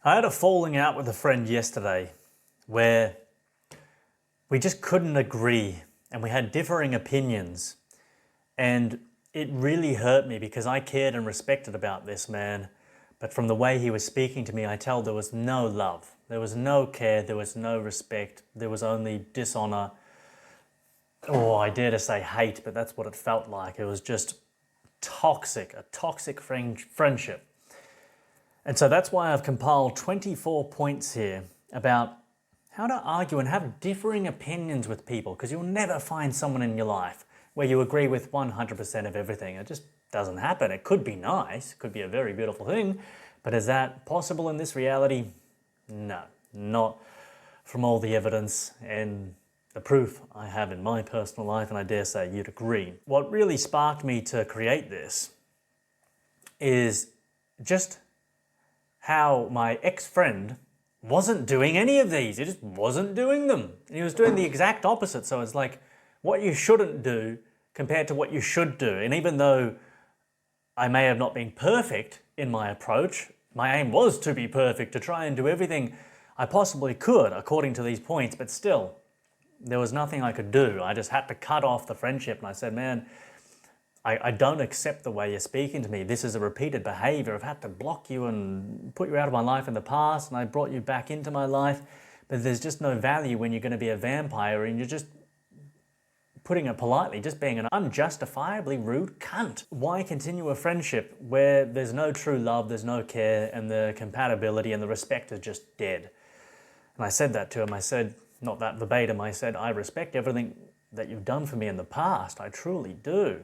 I had a falling out with a friend yesterday where we just couldn't agree and we had differing opinions. And it really hurt me because I cared and respected about this man. But from the way he was speaking to me, I tell there was no love. There was no care. There was no respect. There was only dishonor. Oh, I dare to say hate, but that's what it felt like. It was just toxic, a toxic friendship. And so that's why I've compiled 24 points here about how to argue and have differing opinions with people, because you'll never find someone in your life where you agree with 100% of everything. It just doesn't happen. It could be nice, it could be a very beautiful thing, but is that possible in this reality? No, not from all the evidence and the proof I have in my personal life, and I dare say you'd agree. What really sparked me to create this is just how my ex-friend wasn't doing any of these. He just wasn't doing them. He was doing the exact opposite. So it's like what you shouldn't do compared to what you should do. And even though I may have not been perfect in my approach, my aim was to be perfect, to try and do everything I possibly could according to these points, but still, there was nothing I could do. I just had to cut off the friendship, and I said, man, I don't accept the way you're speaking to me. This is a repeated behavior. I've had to block you and put you out of my life in the past, and I brought you back into my life. But there's just no value when you're going to be a vampire and you're just, putting it politely, just being an unjustifiably rude cunt. Why continue a friendship where there's no true love, there's no care, and the compatibility and the respect is just dead? And I said that to him. I said, not that verbatim, I said, I respect everything that you've done for me in the past. I truly do.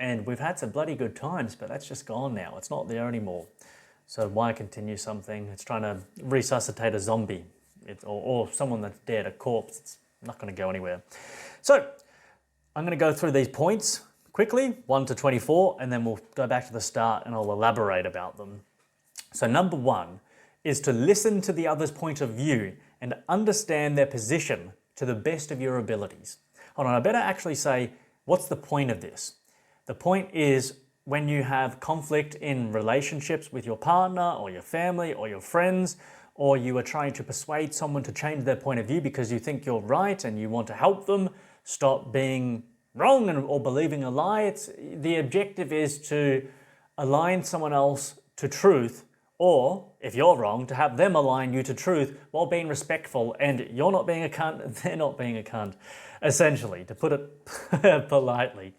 And we've had some bloody good times, but that's just gone now. It's not there anymore. So why continue something? It's trying to resuscitate a zombie or someone that's dead, a corpse. It's not going to go anywhere. So I'm going to go through these points quickly, 1 to 24, and then we'll go back to the start and I'll elaborate about them. So number 1 is to listen to the other's point of view and understand their position to the best of your abilities. Hold on, I better actually say, what's the point of this? The point is when you have conflict in relationships with your partner or your family or your friends, or you are trying to persuade someone to change their point of view because you think you're right and you want to help them stop being wrong or believing a lie. The objective is to align someone else to truth, or if you're wrong, to have them align you to truth while being respectful, and you're not being a cunt, they're not being a cunt, essentially, to put it politely.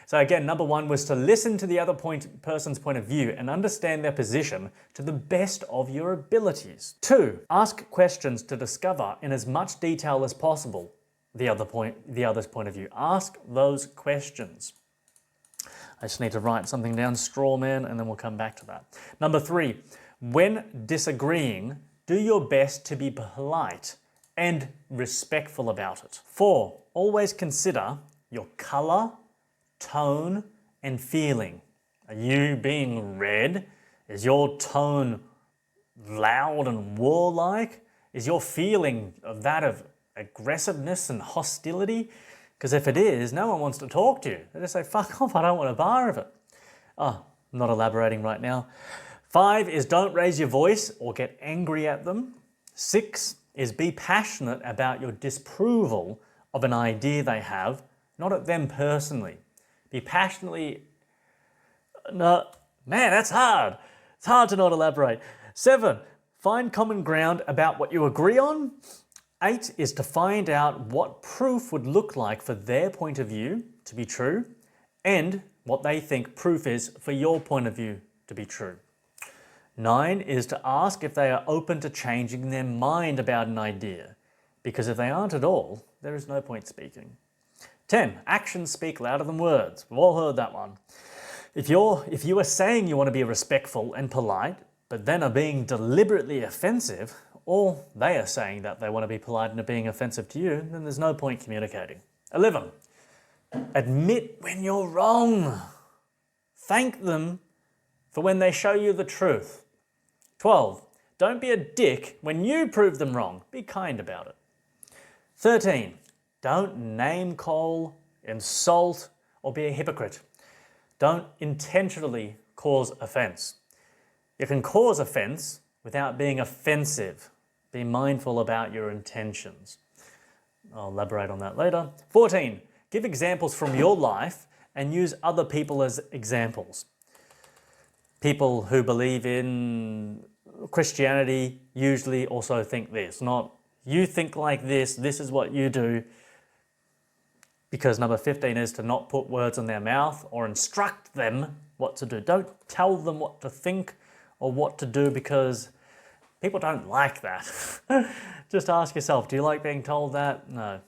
So again, number 1 was to listen to the other person's point of view and understand their position to the best of your abilities. 2, ask questions to discover in as much detail as possible the other's point of view. Ask those questions. I just need to write something down, strawman, and then we'll come back to that. Number 3, when disagreeing, do your best to be polite and respectful about it. 4, always consider your color, tone, and feeling. Are you being red? Is your tone loud and warlike? Is your feeling that of aggressiveness and hostility? Because if it is, no one wants to talk to you. They just say, fuck off, I don't want a bar of it. Oh, I'm not elaborating right now. 5 is don't raise your voice or get angry at them. 6 is be passionate about your disapproval of an idea they have, not at them personally. Be passionately, no, man, that's hard. It's hard to not elaborate. 7, find common ground about what you agree on. 8 is to find out what proof would look like for their point of view to be true and what they think proof is for your point of view to be true. 9 is to ask if they are open to changing their mind about an idea, because if they aren't at all, there is no point speaking. 10, actions speak louder than words. We've all heard that one. If you are saying you want to be respectful and polite, but then are being deliberately offensive, or they are saying that they want to be polite and are being offensive to you, then there's no point communicating. 11, admit when you're wrong. Thank them for when they show you the truth. 12, don't be a dick when you prove them wrong. Be kind about it. 13, don't name call, insult, or be a hypocrite. Don't intentionally cause offense. You can cause offense without being offensive. Be mindful about your intentions. I'll elaborate on that later. 14, give examples from your life and use other people as examples. People who believe in Christianity usually also think this, not you think like this is what you do. Because number 15 is to not put words in their mouth or instruct them what to do. Don't tell them what to think or what to do, because people don't like that. Just ask yourself, do you like being told that? No.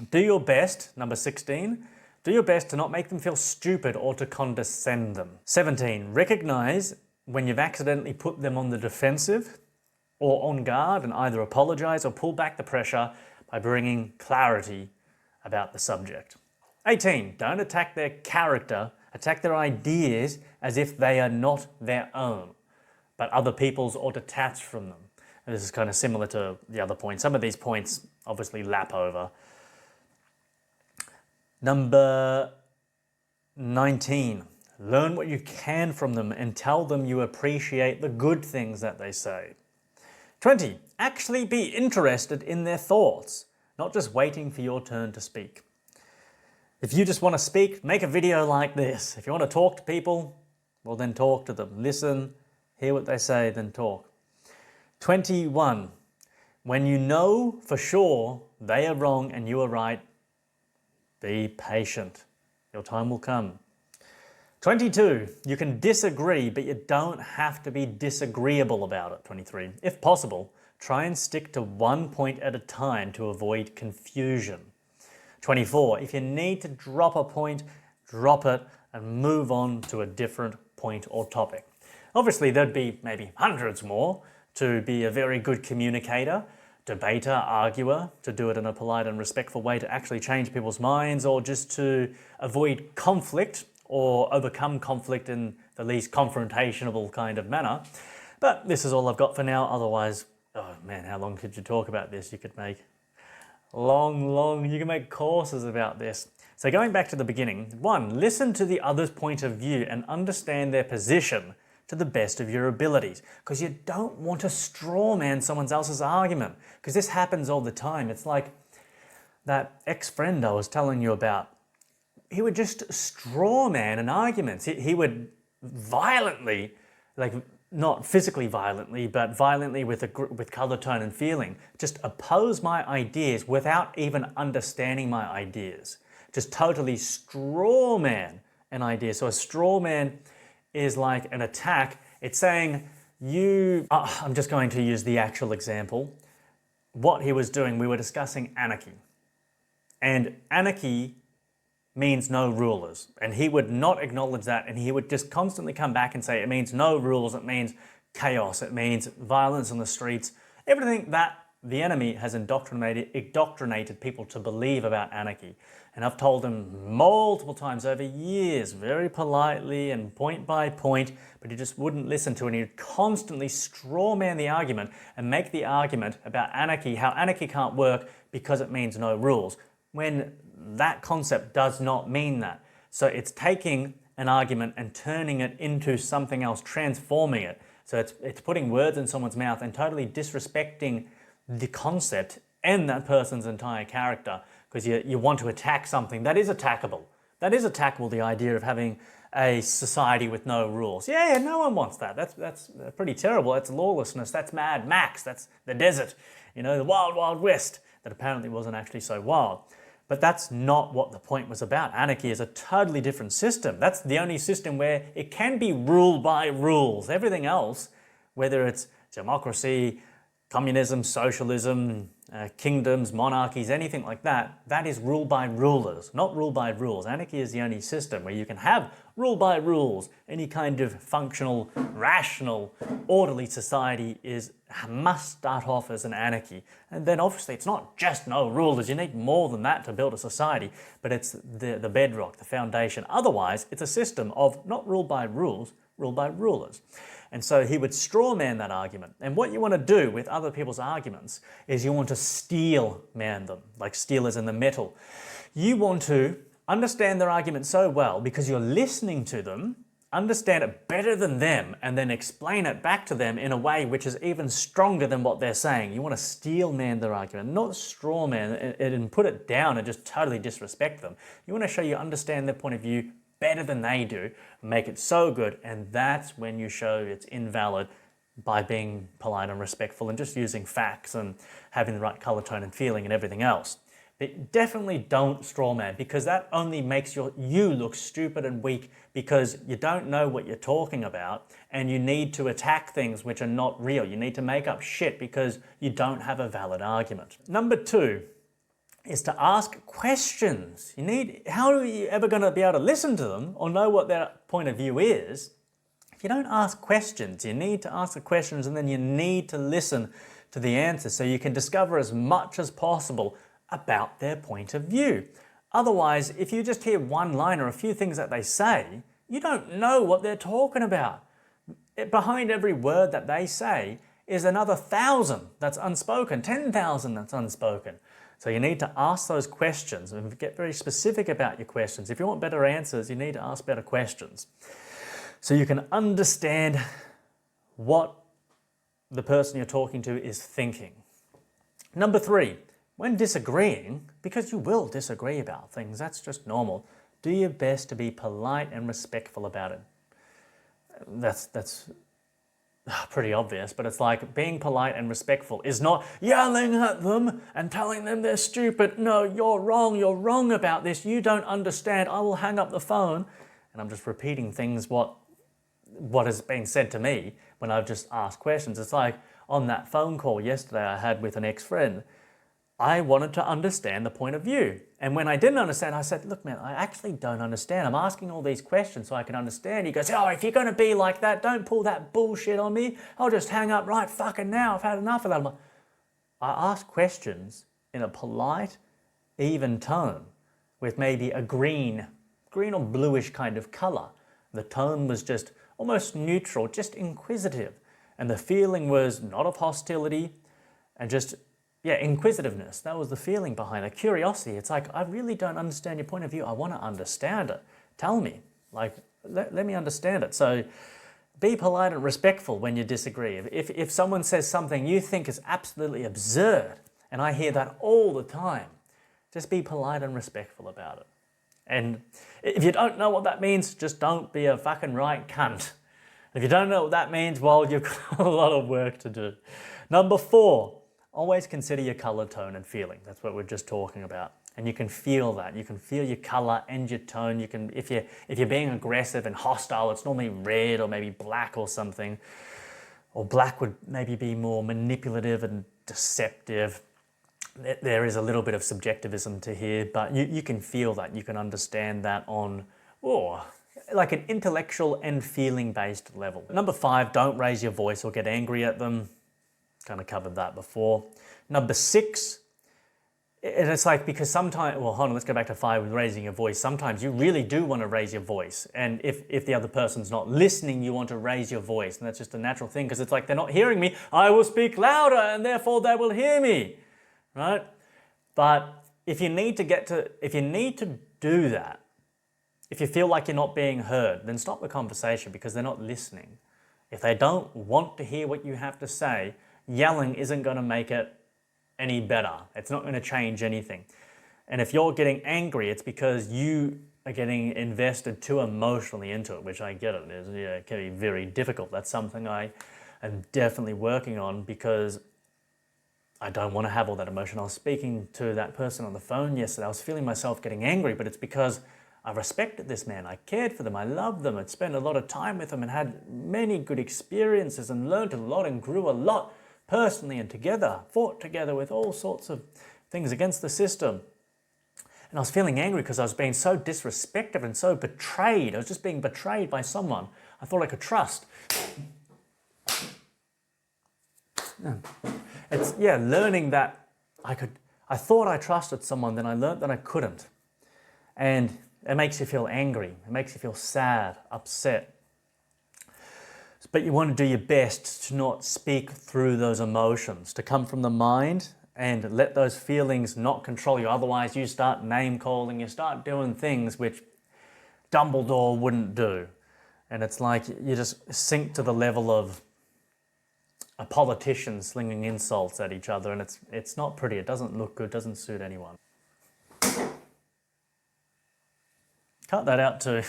Do your best, number 16, do your best to not make them feel stupid or to condescend them. 17, recognize when you've accidentally put them on the defensive or on guard, and either apologize or pull back the pressure by bringing clarity about the subject. 18, don't attack their character, attack their ideas as if they are not their own, but other people's or detached from them. And this is kind of similar to the other points. Some of these points obviously lap over. Number 19, learn what you can from them and tell them you appreciate the good things that they say. 20, actually be interested in their thoughts, not just waiting for your turn to speak. If you just want to speak, make a video like this. If you want to talk to people, well then talk to them. Listen, hear what they say, then talk. 21, when you know for sure they are wrong and you are right, be patient. Your time will come. 22, you can disagree, but you don't have to be disagreeable about it. 23, if possible, try and stick to one point at a time to avoid confusion. 24, if you need to drop a point, drop it and move on to a different point or topic. Obviously, there'd be maybe hundreds more to be a very good communicator, debater, arguer, to do it in a polite and respectful way to actually change people's minds, or just to avoid conflict or overcome conflict in the least confrontational kind of manner. But this is all I've got for now. Otherwise, oh man, how long could you talk about this? You could make you can make courses about this. So going back to the beginning, 1, listen to the other's point of view and understand their position to the best of your abilities, because you don't want to straw man someone else's argument, because this happens all the time. It's like that ex-friend I was telling you about. He would just straw man an argument. He would violently, like not physically violently, but violently with color, tone and feeling, just oppose my ideas without even understanding my ideas. Just totally straw man an idea. So a straw man is like an attack. It's saying I'm just going to use the actual example. What he was doing, we were discussing anarchy. And anarchy means no rulers. And he would not acknowledge that, and he would just constantly come back and say it means no rules, it means chaos, it means violence on the streets, everything that the enemy has indoctrinated people to believe about anarchy. And I've told him multiple times over years, very politely and point by point, but he just wouldn't listen to it. And he'd constantly straw man the argument and make the argument about anarchy, how anarchy can't work because it means no rules, when that concept does not mean that. So it's taking an argument and turning it into something else, transforming it. So it's putting words in someone's mouth and totally disrespecting the concept and that person's entire character, because you want to attack something that is attackable. That is attackable, the idea of having a society with no rules. Yeah, no one wants that. That's pretty terrible. That's lawlessness. That's Mad Max. That's the desert. You know, the wild, wild west that apparently wasn't actually so wild. But that's not what the point was about. Anarchy is a totally different system. That's the only system where it can be ruled by rules. Everything else, whether it's democracy, communism, socialism, kingdoms, monarchies, anything like that, that is ruled by rulers, not ruled by rules. Anarchy is the only system where you can have rule by rules. Any kind of functional, rational, orderly society must start off as an anarchy. And then obviously it's not just no rulers, you need more than that to build a society, but it's the bedrock, the foundation. Otherwise, it's a system of not ruled by rules, ruled by rulers. And so he would straw man that argument. And what you want to do with other people's arguments is you want to steel man them, like steel is in the metal. You want to understand their argument so well because you're listening to them understand it better than them, and then explain it back to them in a way which is even stronger than what they're saying. You want to steelman their argument, not straw man it and put it down and just totally disrespect them. You want to show you understand their point of view better than they do, make it so good, and that's when you show it's invalid by being polite and respectful and just using facts and having the right color tone and feeling and everything else. But definitely don't strawman, because that only makes you look stupid and weak because you don't know what you're talking about and you need to attack things which are not real. You need to make up shit because you don't have a valid argument. Number 2 is to ask questions. How are you ever going to be able to listen to them or know what their point of view is if you don't ask questions? You need to ask the questions and then you need to listen to the answers so you can discover as much as possible about their point of view. Otherwise, if you just hear one line or a few things that they say, you don't know what they're talking about. Behind every word that they say is another 1,000 that's unspoken, 10,000 that's unspoken. So you need to ask those questions and get very specific about your questions. If you want better answers, you need to ask better questions so you can understand what the person you're talking to is thinking. Number 3, when disagreeing, because you will disagree about things, that's just normal, do your best to be polite and respectful about it. That's pretty obvious, but it's like being polite and respectful is not yelling at them and telling them they're stupid. No, you're wrong about this, you don't understand, I will hang up the phone. And I'm just repeating things what has been said to me when I've just asked questions. It's like on that phone call yesterday I had with an ex-friend, I wanted to understand the point of view. And when I didn't understand, I said, look, man, I actually don't understand. I'm asking all these questions so I can understand. He goes, oh, if you're going to be like that, don't pull that bullshit on me. I'll just hang up right fucking now. I've had enough of that. I ask questions in a polite, even tone with maybe a green or bluish kind of color. The tone was just almost neutral, just inquisitive. And the feeling was not of hostility and just inquisitiveness. That was the feeling behind it. Curiosity. It's like, I really don't understand your point of view. I want to understand it. Tell me. Like, let me understand it. So be polite and respectful when you disagree. If someone says something you think is absolutely absurd, and I hear that all the time, just be polite and respectful about it. And if you don't know what that means, just don't be a fucking right cunt. If you don't know what that means, well, you've got a lot of work to do. Number 4, always consider your color, tone, and feeling. That's what we're just talking about. And you can feel that. You can feel your color and your tone. You can, if you're being aggressive and hostile, it's normally red or maybe black or something. Or black would maybe be more manipulative and deceptive. There is a little bit of subjectivism to here, but you can feel that. You can understand that on, like an intellectual and feeling-based level. Number 5, don't raise your voice or get angry at them. Kind of covered that before. Number 6, and it's like, because sometimes, well, hold on, let's go back to 5 with raising your voice. Sometimes you really do want to raise your voice. And if the other person's not listening, you want to raise your voice. And that's just a natural thing, because it's like, they're not hearing me, I will speak louder and therefore they will hear me, right? But if you need to do that, if you feel like you're not being heard, then stop the conversation because they're not listening. If they don't want to hear what you have to say, yelling isn't going to make it any better. It's not going to change anything. And if you're getting angry, it's because you are getting invested too emotionally into it, which I get it. It can be very difficult. That's something I am definitely working on because I don't want to have all that emotion. I was speaking to that person on the phone yesterday. I was feeling myself getting angry, but it's because I respected this man. I cared for them. I loved them. I'd spent a lot of time with them and had many good experiences and learned a lot and grew a lot personally and together, fought together with all sorts of things against the system. And I was feeling angry because I was being so disrespected and so betrayed. I was just being betrayed by someone I thought I could trust. It's, learning that I thought I trusted someone, then I learned that I couldn't. And it makes you feel angry. It makes you feel sad, upset. But you want to do your best to not speak through those emotions, to come from the mind and let those feelings not control you. Otherwise, you start name calling, you start doing things which Dumbledore wouldn't do. And it's like you just sink to the level of a politician slinging insults at each other, and it's not pretty. It doesn't look good, doesn't suit anyone. Cut that out too.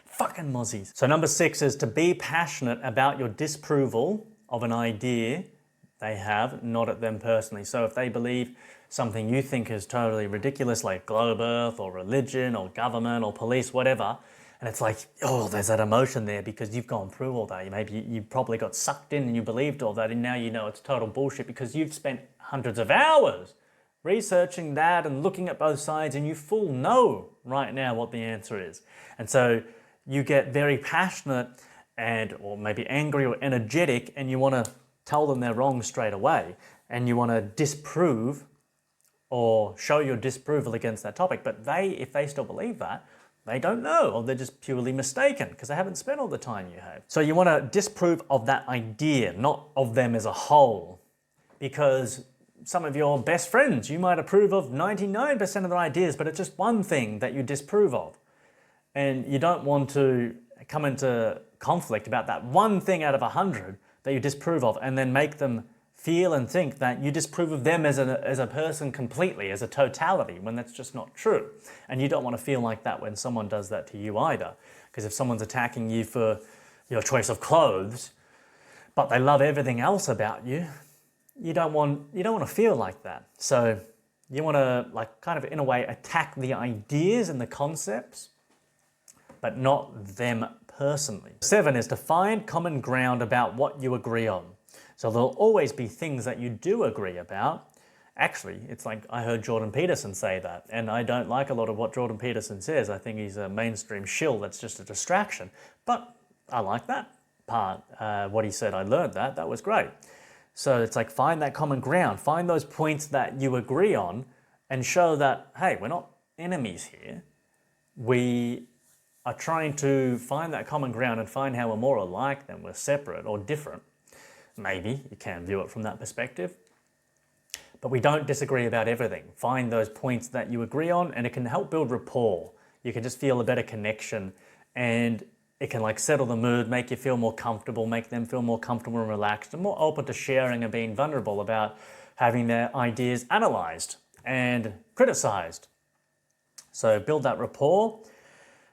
Fucking mozzies. So number 6 is to be passionate about your disapproval of an idea they have, not at them personally. So if they believe something you think is totally ridiculous, like globe earth or religion or government or police, whatever, and it's like, oh, there's that emotion there because you've gone through all that. Maybe you probably got sucked in and you believed all that, and now you know it's total bullshit because you've spent hundreds of hours researching that and looking at both sides, and you full know right now what the answer is. And so you get very passionate or maybe angry or energetic, and you want to tell them they're wrong straight away, and you want to disprove or show your disapproval against that topic. But if they still believe that, they don't know, or they're just purely mistaken because they haven't spent all the time you have. So you want to disprove of that idea, not of them as a whole, because some of your best friends, you might approve of 99% of their ideas, but it's just one thing that you disapprove of. And you don't want to come into conflict about that one thing out of 100 that you disapprove of, and then make them feel and think that you disapprove of them as a person completely, as a totality, when that's just not true. And you don't want to feel like that when someone does that to you either. Because if someone's attacking you for your choice of clothes, but they love everything else about you, you don't want to feel like that. So you want to, like, kind of in a way attack the ideas and the concepts, but not them personally. 7 is to find common ground about what you agree on. So there'll always be things that you do agree about. Actually, it's like I heard Jordan Peterson say that, and I don't like a lot of what Jordan Peterson says. I think he's a mainstream shill that's just a distraction. But I like that part, what he said. I learned that. That was great. So it's like, find that common ground. Find those points that you agree on and show that, hey, we're not enemies here. We are trying to find that common ground and find how we're more alike than we're separate or different. Maybe you can view it from that perspective. But we don't disagree about everything. Find those points that you agree on, and it can help build rapport. You can just feel a better connection, and it can like settle the mood, make you feel more comfortable, make them feel more comfortable and relaxed, and more open to sharing and being vulnerable about having their ideas analysed and criticised. So build that rapport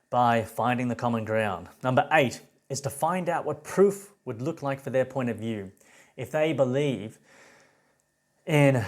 by finding the common ground. Number 8 is to find out what proof would look like for their point of view. If they believe in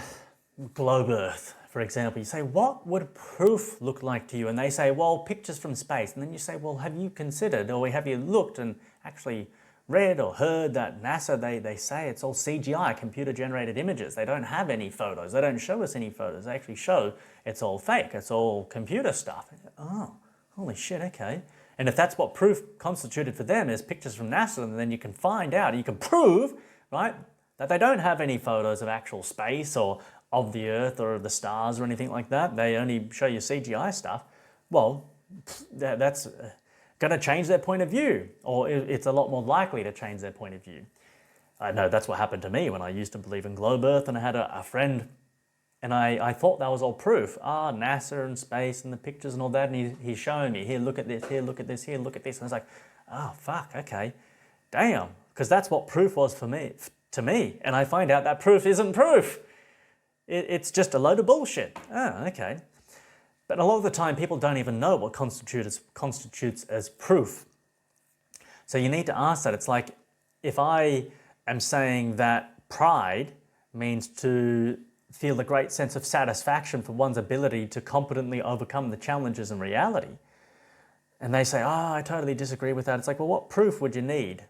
globe earth, for example, you say, what would proof look like to you? And they say, well, pictures from space. And then you say, well, have you considered, or have you looked and actually read or heard that NASA, they say it's all CGI, computer generated images. They don't have any photos. They don't show us any photos. They actually show it's all fake. It's all computer stuff. Oh, holy shit, okay. And if that's what proof constituted for them is pictures from NASA, then you can find out, you can prove, right, that they don't have any photos of actual space or of the Earth or of the stars or anything like that. They only show you CGI stuff. Well, that's going to change their point of view, or it's a lot more likely to change their point of view. I know that's what happened to me when I used to believe in globe Earth, and I had a friend, and I thought that was all proof. NASA and space and the pictures and all that, and he's showing me, here, look at this, here, look at this, here, look at this. And I was like, oh, fuck, okay, damn, because that's what proof was to me. And I find out that proof isn't proof. It's just a load of bullshit. Oh, okay. But a lot of the time, people don't even know what constitutes as proof. So you need to ask that. It's like, if I am saying that pride means to feel a great sense of satisfaction for one's ability to competently overcome the challenges in reality, and they say, oh, I totally disagree with that. It's like, well, what proof would you need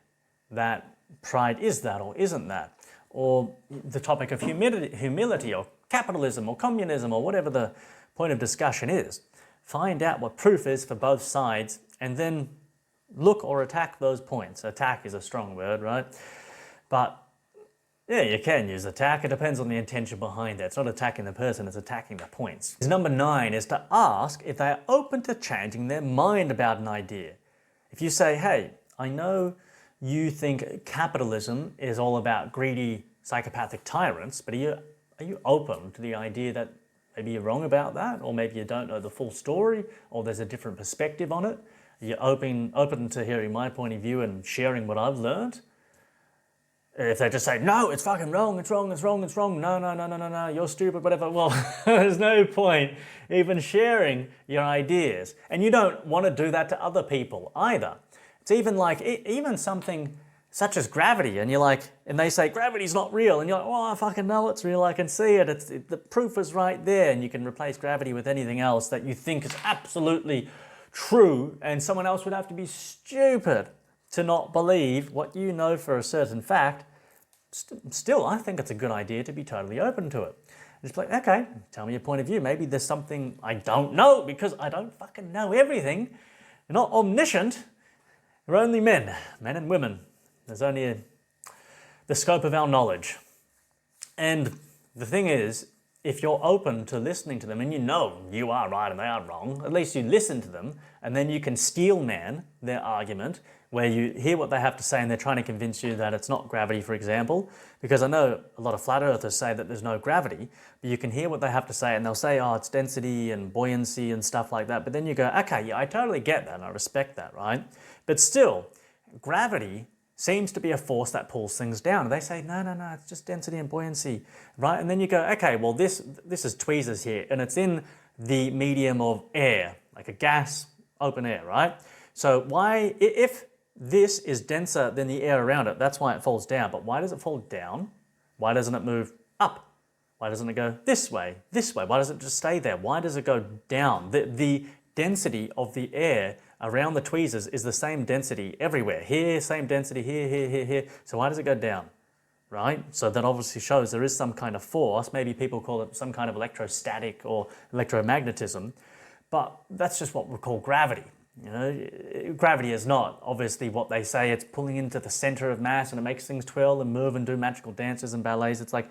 that pride is that or isn't that? Or the topic of humility or capitalism or communism or whatever the point of discussion is. Find out what proof is for both sides, and then look or attack those points. Attack is a strong word, right? But yeah, you can use attack. It depends on the intention behind it. It's not attacking the person, it's attacking the points. Number 9 is to ask if they are open to changing their mind about an idea. If you say, hey, I know you think capitalism is all about greedy, psychopathic tyrants, but are you open to the idea that maybe you're wrong about that, or maybe you don't know the full story, or there's a different perspective on it? Are you open to hearing my point of view and sharing what I've learned? If they just say, no, it's fucking wrong, it's wrong, it's wrong, it's wrong, no, you're stupid, whatever, well, there's no point even sharing your ideas. And you don't want to do that to other people either. It's even like, even something such as gravity, and you're like, and they say gravity's not real, and you're like, oh, I fucking know it's real, I can see it, the proof is right there, and you can replace gravity with anything else that you think is absolutely true, and someone else would have to be stupid to not believe what you know for a certain fact. Still, I think it's a good idea to be totally open to it. Just like, okay, tell me your point of view. Maybe there's something I don't know because I don't fucking know everything. You're not omniscient. We're only men and women. There's only the scope of our knowledge. And the thing is, if you're open to listening to them and you know you are right and they are wrong, at least you listen to them and then you can steelman their argument where you hear what they have to say and they're trying to convince you that it's not gravity, for example, because I know a lot of flat earthers say that there's no gravity, but you can hear what they have to say and they'll say, oh, it's density and buoyancy and stuff like that. But then you go, okay, yeah, I totally get that and I respect that, right? But still, gravity seems to be a force that pulls things down. And they say, no, it's just density and buoyancy, right? And then you go, okay, well, this is tweezers here, and it's in the medium of air, like a gas, open air, right? So why, if this is denser than the air around it, that's why it falls down. But why does it fall down? Why doesn't it move up? Why doesn't it go this way, this way? Why does it just stay there? Why does it go down? The density of the air around the tweezers is the same density everywhere. Here, same density, here. So why does it go down, right? So that obviously shows there is some kind of force. Maybe people call it some kind of electrostatic or electromagnetism, but that's just what we call gravity. You know, gravity is not obviously what they say. It's pulling into the center of mass and it makes things twirl and move and do magical dances and ballets. It's like,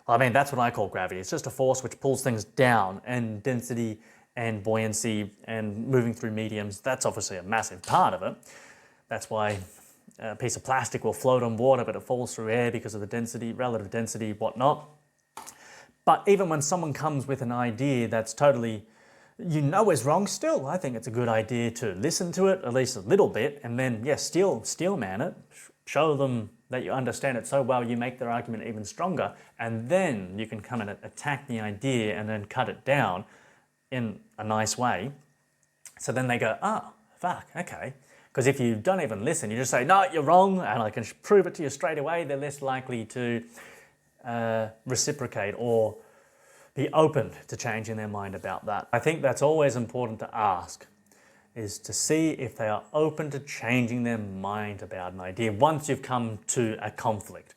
I mean, that's what I call gravity. It's just a force which pulls things down, and density and buoyancy and moving through mediums, that's obviously a massive part of it. That's why a piece of plastic will float on water, but it falls through air because of the density, relative density, whatnot. But even when someone comes with an idea that's totally, you know, is wrong, still, I think it's a good idea to listen to it, at least a little bit, and then, yeah, steelman it, show them that you understand it so well you make their argument even stronger, and then you can come and attack the idea and then cut it down in a nice way. So then they go, oh, fuck, okay. Because if you don't even listen, you just say, no, you're wrong, and I can prove it to you straight away, they're less likely to reciprocate or be open to changing their mind about that. I think that's always important to ask, is to see if they are open to changing their mind about an idea once you've come to a conflict.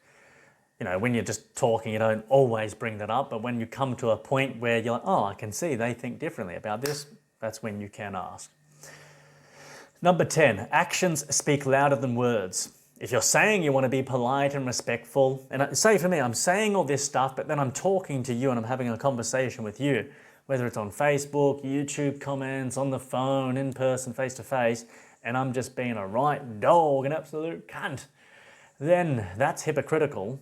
You know, when you're just talking, you don't always bring that up, but when you come to a point where you're like, oh, I can see they think differently about this, that's when you can ask. Number 10, actions speak louder than words. If you're saying you want to be polite and respectful, and say for me, I'm saying all this stuff, but then I'm talking to you and I'm having a conversation with you, whether it's on Facebook, YouTube comments, on the phone, in person, face to face, and I'm just being a right dog, an absolute cunt, then that's hypocritical.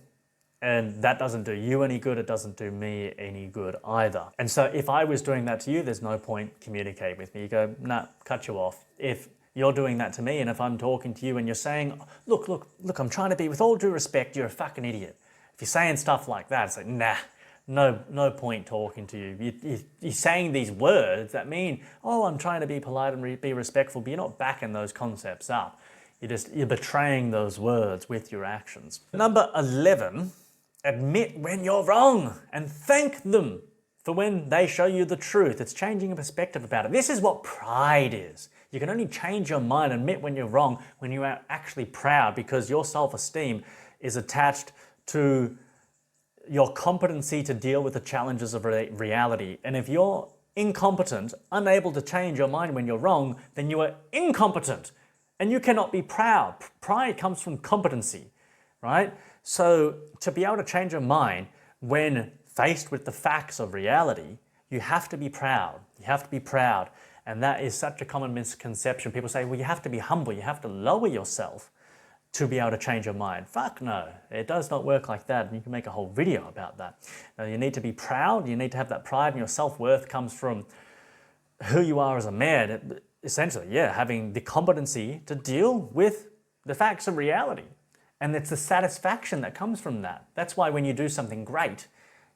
And that doesn't do you any good, it doesn't do me any good either. And so if I was doing that to you, there's no point communicating with me. You go, nah, cut you off. If you're doing that to me, and if I'm talking to you and you're saying, look, I'm trying to be, with all due respect, you're a fucking idiot. If you're saying stuff like that, it's like, nah, no point talking to you. You're saying these words that mean, oh, I'm trying to be polite and be respectful, but you're not backing those concepts up. You're betraying those words with your actions. Number 11, admit when you're wrong and thank them for when they show you the truth. It's changing a perspective about it. This is what pride is. You can only change your mind and admit when you're wrong when you are actually proud, because your self-esteem is attached to your competency to deal with the challenges of reality. And if you're incompetent, unable to change your mind when you're wrong, then you are incompetent and you cannot be proud. Pride comes from competency, right? So to be able to change your mind when faced with the facts of reality, you have to be proud. You have to be proud. And that is such a common misconception. People say, well, you have to be humble. You have to lower yourself to be able to change your mind. Fuck no, it does not work like that. And you can make a whole video about that. Now, you need to be proud. You need to have that pride, and your self-worth comes from who you are as a man. essentially, yeah, having the competency to deal with the facts of reality. And it's the satisfaction that comes from that. That's why when you do something great,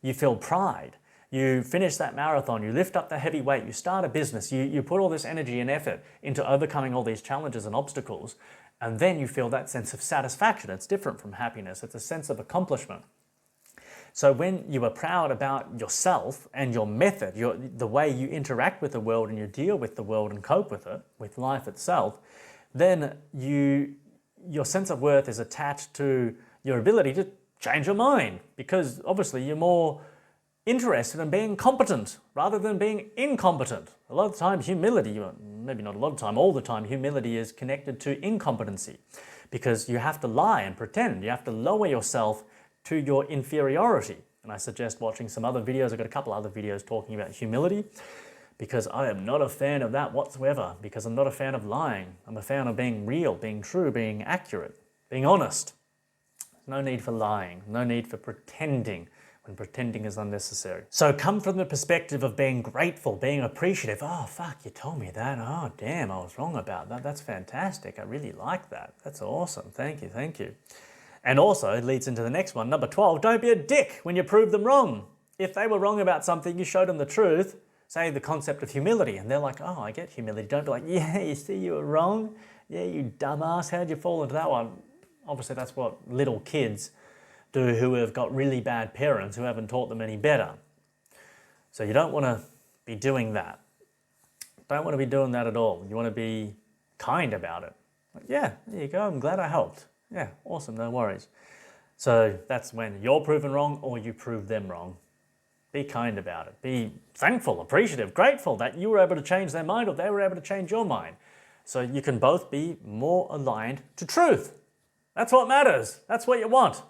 you feel pride. You finish that marathon, you lift up the heavy weight, you start a business, you put all this energy and effort into overcoming all these challenges and obstacles, and then you feel that sense of satisfaction. It's different from happiness. It's a sense of accomplishment. So when you are proud about yourself and your method, the way you interact with the world and you deal with the world and cope with it, with life itself, then your sense of worth is attached to your ability to change your mind, because obviously you're more interested in being competent rather than being incompetent. A lot of the time, humility, maybe not a lot of time, all the time, humility is connected to incompetency, because you have to lie and pretend. You have to lower yourself to your inferiority. And I suggest watching some other videos. I've got a couple other videos talking about humility, because I am not a fan of that whatsoever, because I'm not a fan of lying. I'm a fan of being real, being true, being accurate, being honest. No need for lying, no need for pretending when pretending is unnecessary. So come from the perspective of being grateful, being appreciative. Oh, fuck, you told me that. Oh, damn, I was wrong about that. That's fantastic. I really like that. That's awesome. Thank you, thank you. And also, it leads into the next one, number 12, don't be a dick when you prove them wrong. If they were wrong about something, you showed them the truth, say the concept of humility, and they're like, oh, I get humility. Don't be like, yeah, you see you were wrong. Yeah, you dumbass, how'd you fall into that one? Obviously, that's what little kids do who have got really bad parents who haven't taught them any better. So you don't want to be doing that. Don't want to be doing that at all. You want to be kind about it. Like, yeah, there you go. I'm glad I helped. Yeah, awesome, no worries. So that's when you're proven wrong or you prove them wrong. Be kind about it. Be thankful, appreciative, grateful that you were able to change their mind or they were able to change your mind. So you can both be more aligned to truth. That's what matters. That's what you want.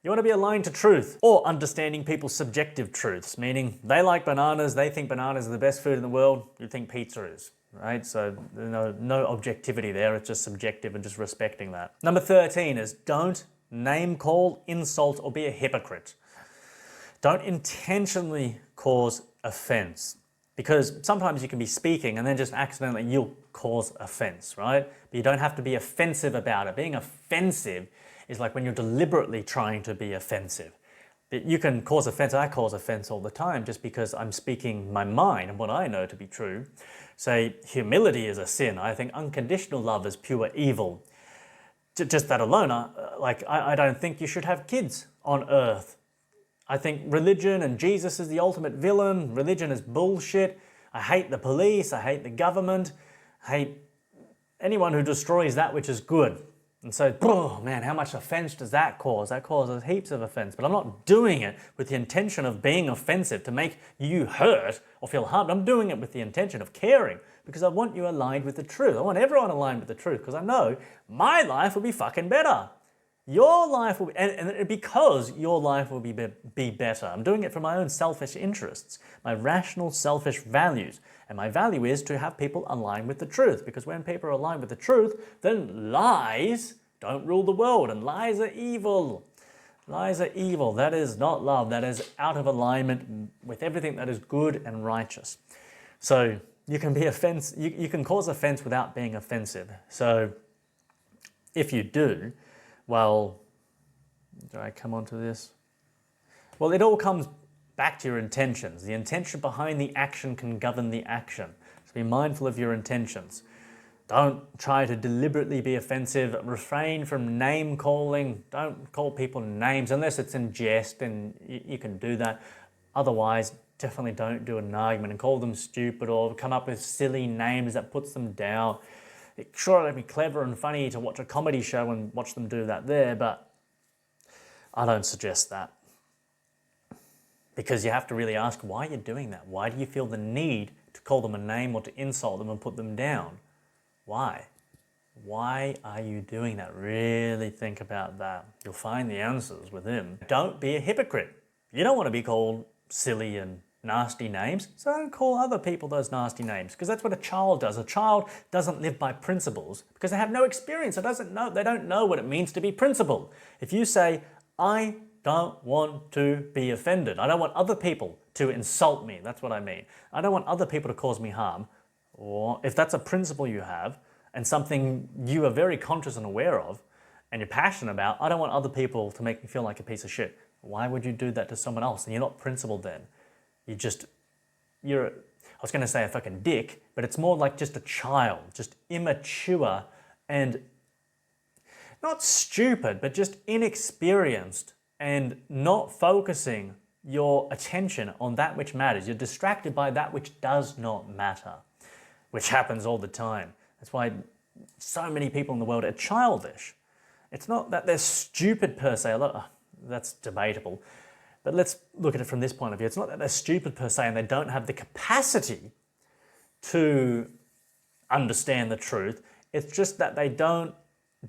You want to be aligned to truth, or understanding people's subjective truths, meaning they like bananas, they think bananas are the best food in the world, you think pizza is, right? So no objectivity there, it's just subjective and just respecting that. Number 13 is don't name call, insult, or be a hypocrite. Don't intentionally cause offense, because sometimes you can be speaking and then just accidentally you'll cause offense, right? But you don't have to be offensive about it. Being offensive is like when you're deliberately trying to be offensive. You can cause offense. I cause offense all the time just because I'm speaking my mind and what I know to be true. Say humility is a sin. I think unconditional love is pure evil. Just that alone, I don't think you should have kids on earth. I think religion and Jesus is the ultimate villain. Religion is bullshit. I hate the police. I hate the government. I hate anyone who destroys that which is good. And so, oh man, how much offense does that cause? That causes heaps of offense. But I'm not doing it with the intention of being offensive to make you hurt or feel harmed. I'm doing it with the intention of caring, because I want you aligned with the truth. I want everyone aligned with the truth, because I know my life will be fucking better. Your life will be, and because your life will be better. I'm doing it for my own selfish interests, my rational, selfish values. And my value is to have people align with the truth, because when people are aligned with the truth, then lies don't rule the world, and lies are evil. Lies are evil. That is not love. That is out of alignment with everything that is good and righteous. So you can be you can cause offense without being offensive. So if you do, well, do I come on to this? Well, it all comes back to your intentions. The intention behind the action can govern the action. So be mindful of your intentions. Don't try to deliberately be offensive. Refrain from name calling. Don't call people names unless it's in jest, and you can do that. Otherwise, definitely don't do an argument and call them stupid or come up with silly names that puts them down. Sure, it'd be clever and funny to watch a comedy show and watch them do that there, but I don't suggest that. Because you have to really ask why you're doing that. Why do you feel the need to call them a name or to insult them and put them down? Why? Why are you doing that? Really think about that. You'll find the answers within. Don't be a hypocrite. You don't want to be called silly and nasty names, so don't call other people those nasty names, because that's what a child does. A child doesn't live by principles because they have no experience. They don't know what it means to be principled. If you say, I don't want to be offended, I don't want other people to insult me, that's what I mean. I don't want other people to cause me harm. or if that's a principle you have and something you are very conscious and aware of and you're passionate about, I don't want other people to make me feel like a piece of shit. Why would you do that to someone else? And you're not principled then. I was going to say a fucking dick, but it's more like just a child, just immature and not stupid, but just inexperienced and not focusing your attention on that which matters. You're distracted by that which does not matter, which happens all the time. That's why so many people in the world are childish. It's not that they're stupid per se, that's debatable. But let's look at it from this point of view. It's not that they're stupid per se and they don't have the capacity to understand the truth. It's just that they don't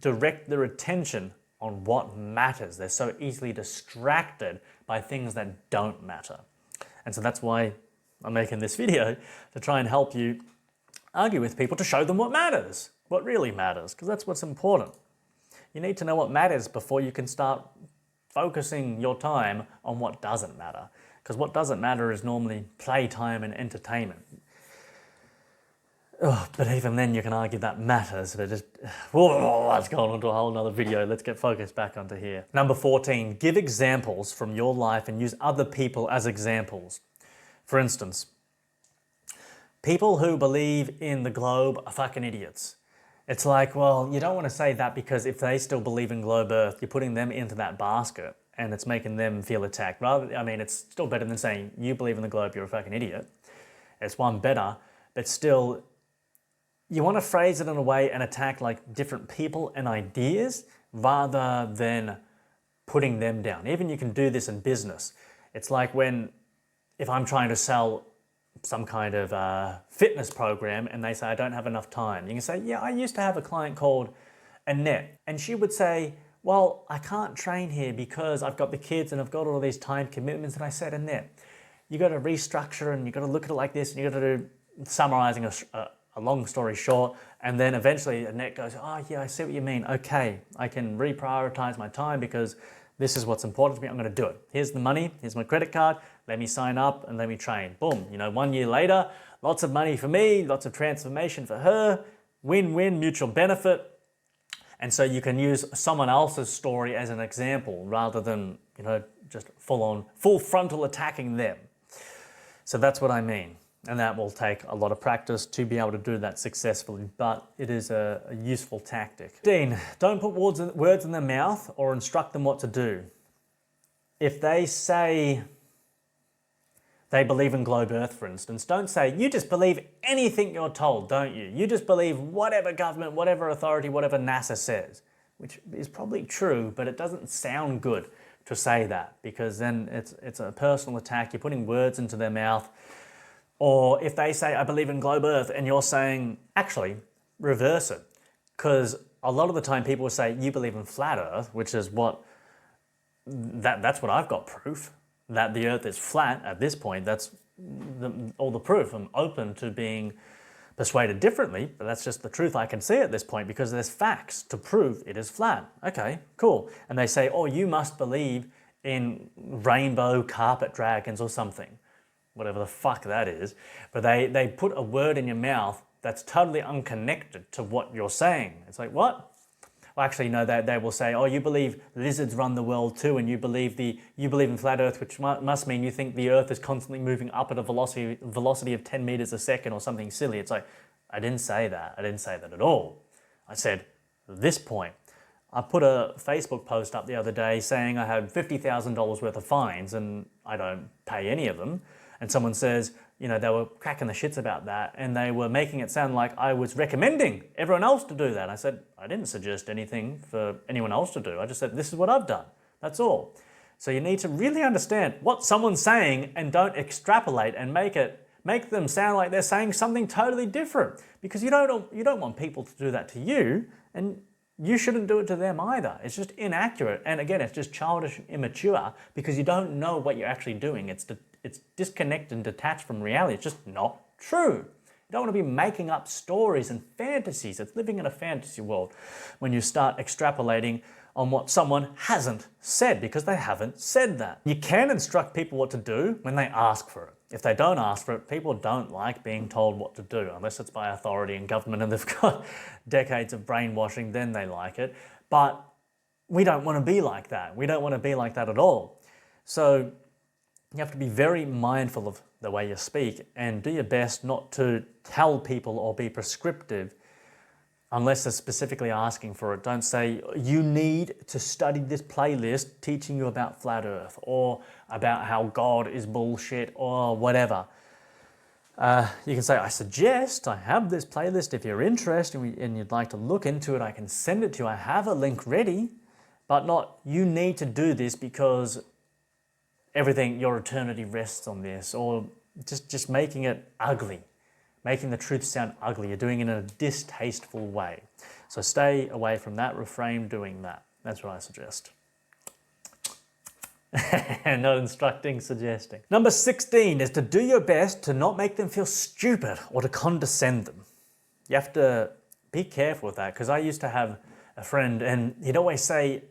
direct their attention on what matters. They're so easily distracted by things that don't matter. And so that's why I'm making this video, to try and help you argue with people, to show them what matters, what really matters, because that's what's important. You need to know what matters before you can start focusing your time on what doesn't matter. Because what doesn't matter is normally playtime and entertainment. Oh, but even then you can argue that matters, but let's go on to a whole nother video. Let's get focused back onto here. Number 14, give examples from your life and use other people as examples. For instance, people who believe in the globe are fucking idiots. It's like, well, you don't want to say that because if they still believe in globe earth, you're putting them into that basket and it's making them feel attacked. It's still better than saying you believe in the globe, you're a fucking idiot. It's one better, but still, you want to phrase it in a way and attack like different people and ideas rather than putting them down. Even you can do this in business. It's like if I'm trying to sell some kind of fitness program and they say, I don't have enough time. You can say, yeah, I used to have a client called Annette and she would say, well, I can't train here because I've got the kids and I've got all these time commitments. And I said, Annette, you got to restructure and you got to look at it like this and you got to do, summarizing a long story short, and then eventually Annette goes, oh yeah, I see what you mean. Okay, I can reprioritize my time because this is what's important to me. I'm going to do it. Here's the money. Here's my credit card. Let me sign up and let me train. Boom. 1 year later, lots of money for me, lots of transformation for her, win-win, mutual benefit. And so you can use someone else's story as an example rather than, just full frontal attacking them. So that's what I mean. And that will take a lot of practice to be able to do that successfully, but it is a useful tactic. 15, don't put words in their mouth or instruct them what to do. If they say they believe in globe earth, for instance, don't say, you just believe anything you're told, don't you? You just believe whatever government, whatever authority, whatever NASA says, which is probably true, but it doesn't sound good to say that because then it's a personal attack. You're putting words into their mouth. Or if they say, I believe in globe earth, and you're saying, actually, reverse it. Because a lot of the time people will say, you believe in flat earth, which is that's what I've got proof, that the earth is flat at this point. That's all the proof. I'm open to being persuaded differently, but that's just the truth I can see at this point because there's facts to prove it is flat. Okay, cool. And they say, oh, you must believe in rainbow carpet dragons or something. Whatever the fuck that is, but they put a word in your mouth that's totally unconnected to what you're saying. It's like, what? Well, actually, no, they will say, oh, you believe lizards run the world too, and you believe in flat earth, which must mean you think the earth is constantly moving up at a velocity of 10 meters a second or something silly. It's like, I didn't say that. I didn't say that at all. I said, this point. I put a Facebook post up the other day saying I had $50,000 worth of fines and I don't pay any of them. And someone says, they were cracking the shits about that and they were making it sound like I was recommending everyone else to do that. I said, I didn't suggest anything for anyone else to do. I just said, this is what I've done. That's all. So you need to really understand what someone's saying and don't extrapolate and make them sound like they're saying something totally different because you don't want people to do that to you and you shouldn't do it to them either. It's just inaccurate. And again, it's just childish and immature because you don't know what you're actually doing. It's disconnected and detached from reality. It's just not true. You don't want to be making up stories and fantasies. It's living in a fantasy world when you start extrapolating on what someone hasn't said because they haven't said that. You can instruct people what to do when they ask for it. If they don't ask for it, people don't like being told what to do, unless it's by authority and government and they've got decades of brainwashing, then they like it. But we don't want to be like that. We don't want to be like that at all. So you have to be very mindful of the way you speak and do your best not to tell people or be prescriptive unless they're specifically asking for it. Don't say, you need to study this playlist teaching you about flat earth or about how God is bullshit or whatever. You can say, I suggest I have this playlist. If you're interested and you'd like to look into it, I can send it to you. I have a link ready, but not, you need to do this because everything, your eternity rests on this, or just making it ugly. Making the truth sound ugly. You're doing it in a distasteful way. So stay away from that. Refrain doing that. That's what I suggest. Not instructing, suggesting. Number 16 is to do your best to not make them feel stupid or to condescend them. You have to be careful with that, because I used to have a friend and he'd always say,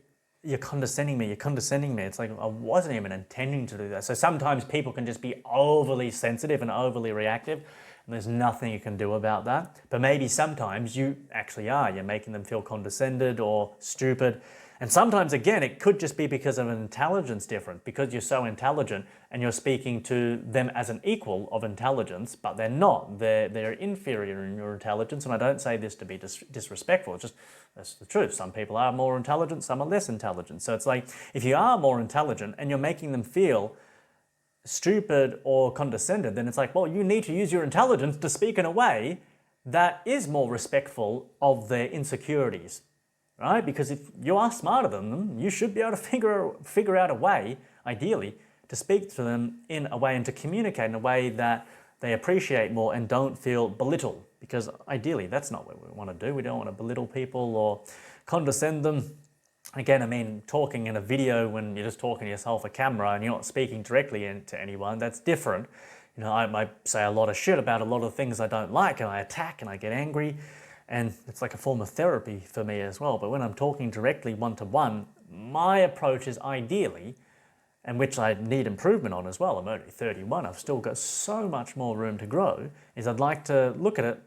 you're condescending me, you're condescending me. It's like, I wasn't even intending to do that. So sometimes people can just be overly sensitive and overly reactive. And there's nothing you can do about that. But maybe sometimes you actually are. You're making them feel condescended or stupid. And sometimes, again, it could just be because of an intelligence difference, because you're so intelligent and you're speaking to them as an equal of intelligence, but they're not. They're inferior in your intelligence. And I don't say this to be disrespectful. It's just, that's the truth. Some people are more intelligent, some are less intelligent. So it's like, if you are more intelligent and you're making them feel stupid or condescended, then it's like, well, you need to use your intelligence to speak in a way that is more respectful of their insecurities, right? Because if you are smarter than them, you should be able to figure out a way, ideally, to speak to them in a way and to communicate in a way that they appreciate more and don't feel belittled. Because ideally, that's not what we want to do. We don't want to belittle people or condescend them. Again, I mean, talking in a video when you're just talking to yourself a camera and you're not speaking directly to anyone, that's different. You know, I might say a lot of shit about a lot of things I don't like, and I attack and I get angry, and it's like a form of therapy for me as well. But when I'm talking directly one-to-one, my approach is ideally, and which I need improvement on as well, I'm only 31, I've still got so much more room to grow, is I'd like to look at it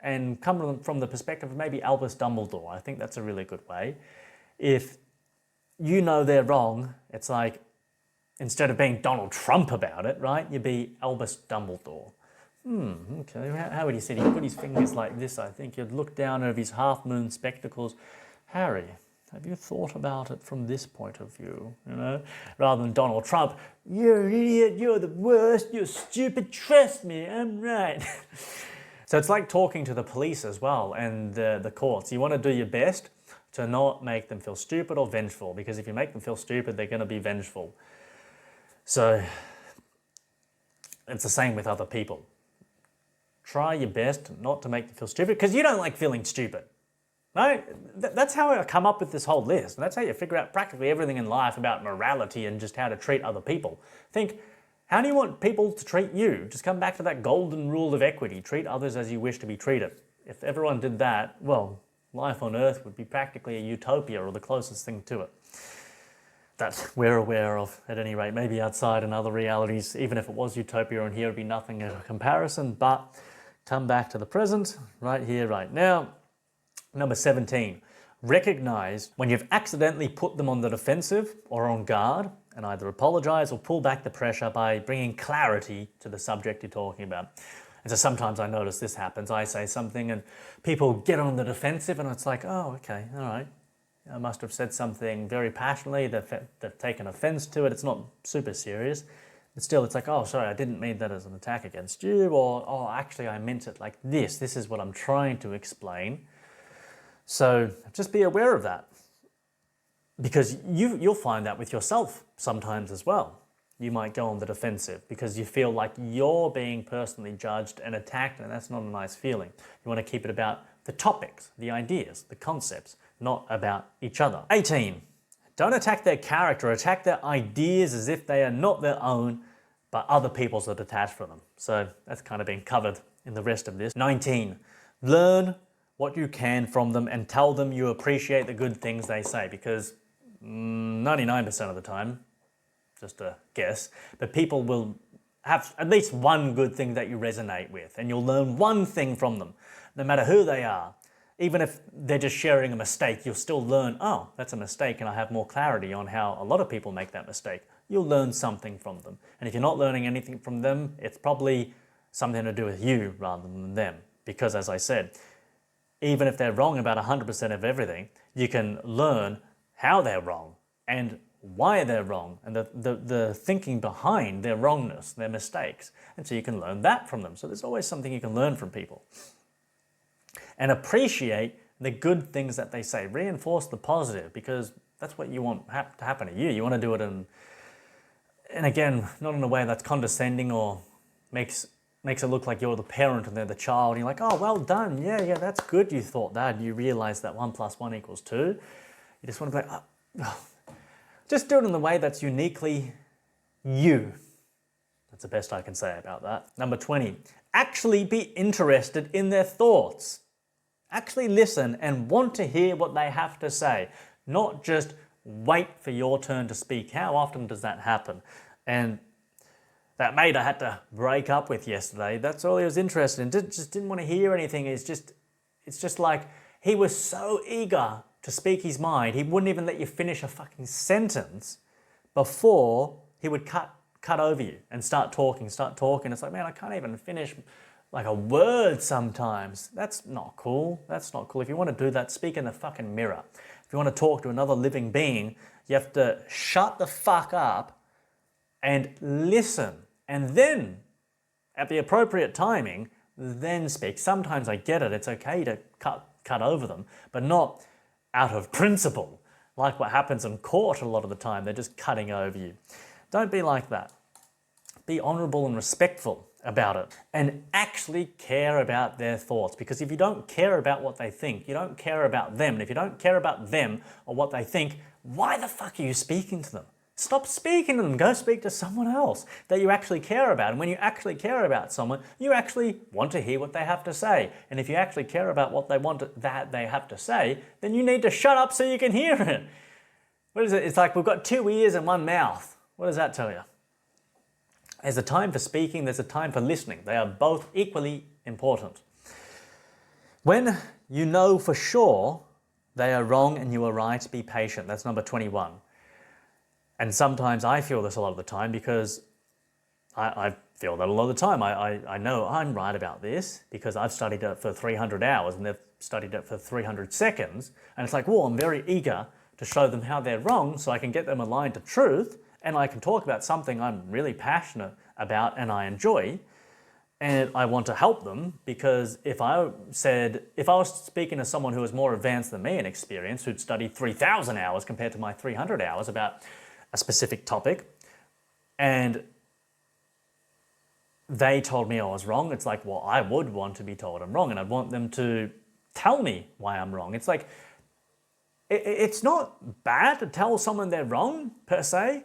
and come from the perspective of maybe Albus Dumbledore. I think that's a really good way. If you know they're wrong, it's like, instead of being Donald Trump about it, right, you be Albus Dumbledore. Okay, how would he sit? He'd put his fingers like this, I think. You'd look down over his half-moon spectacles. Harry, have you thought about it from this point of view, you know? Rather than Donald Trump, you're an idiot, you're the worst, you're stupid, trust me, I'm right. So it's like talking to the police as well and the courts. You want to do your best to not make them feel stupid or vengeful, because if you make them feel stupid, they're going to be vengeful. So it's the same with other people. Try your best not to make them feel stupid, because you don't like feeling stupid. No, that's how I come up with this whole list. And that's how you figure out practically everything in life about morality and just how to treat other people. Think, how do you want people to treat you? Just come back to that golden rule of equity. Treat others as you wish to be treated. If everyone did that, well, life on Earth would be practically a utopia, or the closest thing to it that we're aware of, at any rate. Maybe outside in other realities, even if it was utopia on here, it would be nothing in comparison. But come back to the present, right here, right now. Number 17, recognize when you've accidentally put them on the defensive or on guard, and either apologize or pull back the pressure by bringing clarity to the subject you're talking about. And so sometimes I notice this happens. I say something and people get on the defensive, and it's like, oh, okay, all right. I must have said something very passionately. They've taken offense to it. It's not super serious. But still, it's like, oh, sorry, I didn't mean that as an attack against you. Or, oh, actually, I meant it like this. This is what I'm trying to explain. So just be aware of that. Because you'll find that with yourself sometimes as well. You might go on the defensive because you feel like you're being personally judged and attacked, and that's not a nice feeling. You want to keep it about the topics, the ideas, the concepts, not about each other. 18, don't attack their character, attack their ideas as if they are not their own, but other people's are detached from them. So that's kind of been covered in the rest of this. 19, learn what you can from them and tell them you appreciate the good things they say, because 99% of the time, just a guess, but people will have at least one good thing that you resonate with, and you'll learn one thing from them, no matter who they are. Even if they're just sharing a mistake, you'll still learn, oh, that's a mistake, and I have more clarity on how a lot of people make that mistake. You'll learn something from them. And if you're not learning anything from them, it's probably something to do with you rather than them. Because as I said, even if they're wrong about 100% of everything, you can learn how they're wrong and why they're wrong and the thinking behind their wrongness, their mistakes. And so you can learn that from them. So there's always something you can learn from people. And appreciate the good things that they say. Reinforce the positive, because that's what you want to happen to you. You want to do it and again, not in a way that's condescending or makes it look like you're the parent and they're the child. And you're like, oh, well done. Yeah, that's good. You thought that. You realize that 1 + 1 = 2. You just want to be like, oh. Just do it in the way that's uniquely you. That's the best I can say about that. Number 20, actually be interested in their thoughts. Actually listen and want to hear what they have to say, not just wait for your turn to speak. How often does that happen? And that mate I had to break up with yesterday, that's all he was interested in. Just didn't want to hear anything. It's just like he was so eager to speak his mind, he wouldn't even let you finish a fucking sentence before he would cut over you and start talking. It's like, man, I can't even finish like a word sometimes. That's not cool. That's not cool. If you want to do that, speak in the fucking mirror. If you want to talk to another living being, you have to shut the fuck up and listen. And then, at the appropriate timing, then speak. Sometimes I get it. It's okay to cut over them, but not out of principle, like what happens in court a lot of the time. They're just cutting over you. Don't be like that. Be honorable and respectful about it and actually care about their thoughts, because if you don't care about what they think, you don't care about them. And if you don't care about them or what they think, why the fuck are you speaking to them? Stop speaking to them. Go speak to someone else that you actually care about. And when you actually care about someone, you actually want to hear what they have to say. And if you actually care about what they have to say, then you need to shut up so you can hear it. What is it? It's like we've got 2 ears and 1 mouth. What does that tell you? There's a time for speaking, there's a time for listening. They are both equally important. When you know for sure they are wrong and you are right, be patient. That's number 21. And sometimes I feel this a lot of the time, because I feel that a lot of the time. I know I'm right about this because I've studied it for 300 hours and they've studied it for 300 seconds. And it's like, well, I'm very eager to show them how they're wrong so I can get them aligned to truth, and I can talk about something I'm really passionate about and I enjoy. And I want to help them, because if I was speaking to someone who was more advanced than me in experience, who'd studied 3,000 hours compared to my 300 hours about a specific topic, and they told me I was wrong, it's like, well, I would want to be told I'm wrong, and I'd want them to tell me why I'm wrong. It's like, it's not bad to tell someone they're wrong, per se,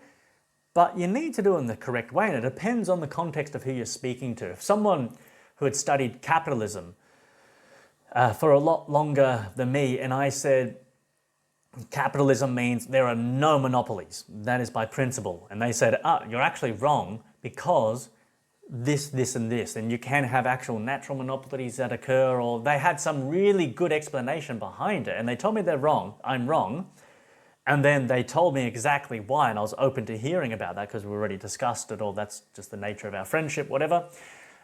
but you need to do it in the correct way, and it depends on the context of who you're speaking to. If someone who had studied capitalism for a lot longer than me, and I said, capitalism means there are no monopolies. That is by principle. And they said, you're actually wrong, because this, and this. And you can have actual natural monopolies that occur, or they had some really good explanation behind it. And they told me they're wrong. I'm wrong. And then they told me exactly why. And I was open to hearing about that because we already discussed it, or that's just the nature of our friendship, whatever.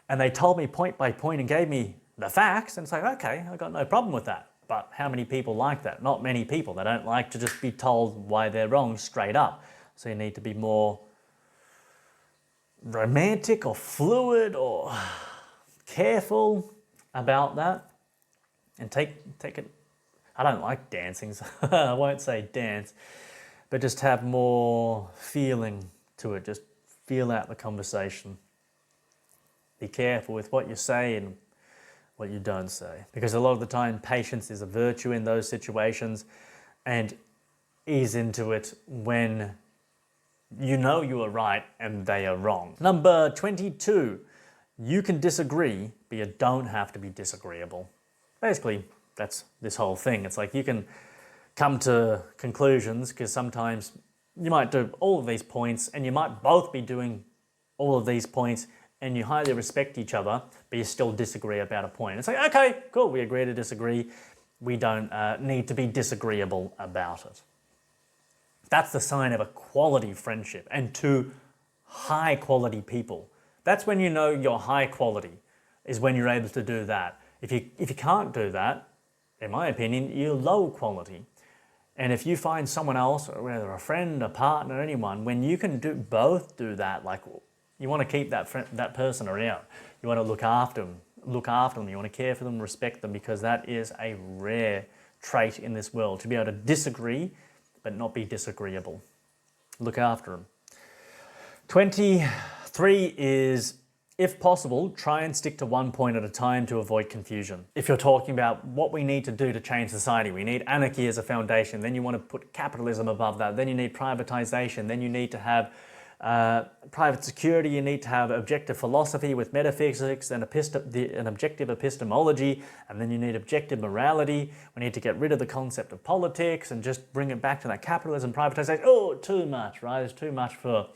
And they told me point by point and gave me the facts. And it's like, okay, I got no problem with that. But how many people like that? Not many people. They don't like to just be told why they're wrong straight up. So you need to be more romantic or fluid or careful about that. And take it. I don't like dancing, so I won't say dance, but just have more feeling to it. Just feel out the conversation. Be careful with what you say and what you don't say, because a lot of the time patience is a virtue in those situations, and ease into it when you know you are right and they are wrong. Number 22, you can disagree, but you don't have to be disagreeable. Basically, That's this whole thing. It's like you can come to conclusions because sometimes you might do all of these points and you might both be doing all of these points and you highly respect each other, but you still disagree about a point. It's like, okay, cool, we agree to disagree. We don't need to be disagreeable about it. That's the sign of a quality friendship and two high quality people. That's when you know you're high quality, is when you're able to do that. If you can't do that, in my opinion, you're low quality. And if you find someone else, whether a friend, a partner, anyone, when you can both do that, like you want to keep that person around, you want to look after them, you want to care for them, respect them, because that is a rare trait in this world, to be able to disagree but not be disagreeable. Look after them. 23 is, if possible, try and stick to one point at a time to avoid confusion. If you're talking about what we need to do to change society, we need anarchy as a foundation, then you want to put capitalism above that, then you need privatization, then you need to have private security, you need to have objective philosophy with metaphysics and an objective epistemology, and then you need objective morality. We need to get rid of the concept of politics and just bring it back to that capitalism, privatization. Oh, too much, right? It's too much for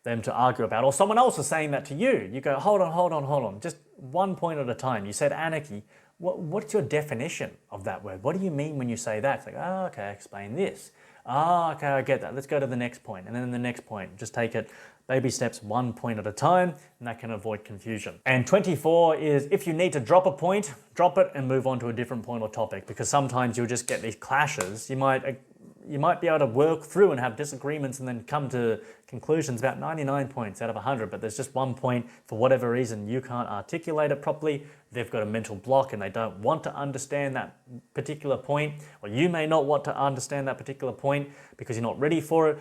them to argue about. Or someone else is saying that to you. You go, hold on. Just one point at a time. You said anarchy. What's your definition of that word? What do you mean when you say that? It's like, oh, okay, explain this. Oh, okay, I get that. Let's go to the next point. And then the next point. Just take it baby steps, 1 point at a time, and that can avoid confusion. And 24 is, if you need to drop a point, drop it and move on to a different point or topic, because sometimes you'll just get these clashes. You might be able to work through and have disagreements and then come to conclusions about 99 points out of 100, but there's just 1 point, for whatever reason, you can't articulate it properly. They've got a mental block and they don't want to understand that particular point, or you may not want to understand that particular point because you're not ready for it.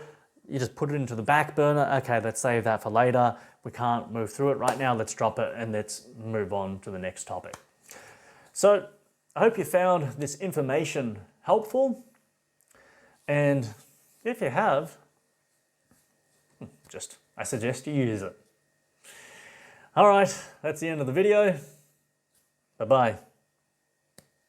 You just put it into the back burner. Okay, let's save that for later. We can't move through it right now. Let's drop it and let's move on to the next topic. So I hope you found this information helpful. And if you have, I suggest you use it. All right, that's the end of the video. Bye-bye.